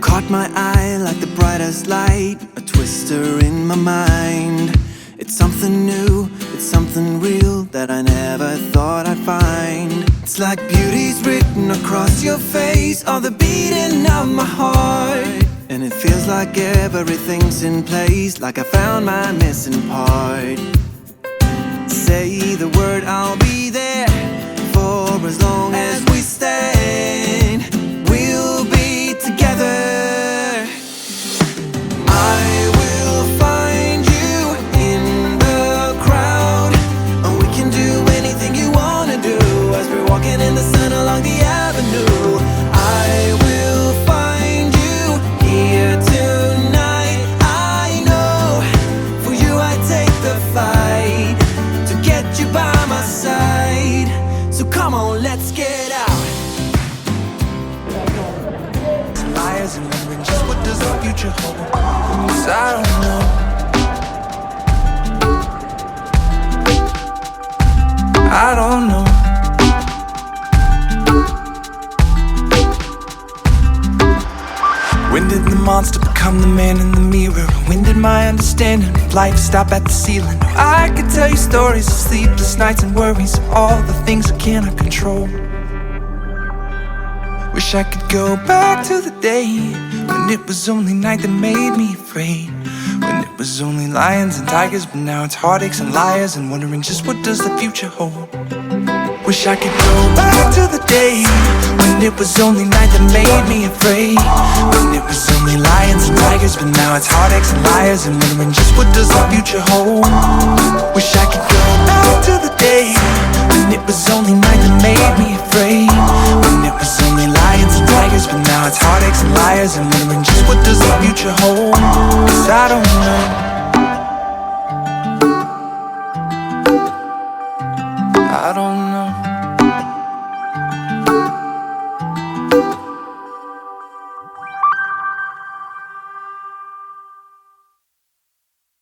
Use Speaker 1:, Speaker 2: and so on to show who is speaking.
Speaker 1: caught my eye like the brightest light, a twister in my mind. It's something new, it's something real that I never thought I'd find. It's like beauty's written across your face, or the beating of my heart. And it feels like everything's in place, like I found my missing part. Say the word, I'll be there for as long as we stand. We'll be together. I will find you in the crowd, and we can do anything you wanna do as we're walking in the sun along the avenue. I will find you here tonight. I know for you I take the fight to get you by my side. So come on, let's get out. Liars and wondering just what does the future hold? 'Cause I don't know. I don't know. When did the monster become the man in the mirror? When did my understanding of life stop at the ceiling? I could tell you stories of sleepless nights and worries of all the things I cannot control. Wish I could go back to the day when it was only night that made me afraid, when it was only lions and tigers, but now it's heartaches and liars and wondering just what does the future hold. Wish I could go back to the day when it was only night that made me afraid, when it was only lions and tigers, but now it's heartaches and liars and wondering just what does the future hold. Wish I could go back to the day when it was only night that made me afraid, when it was only lions and tigers, but now it's heartaches and liars and wondering just what does the future hold. 'Cause I don't know. I don't know.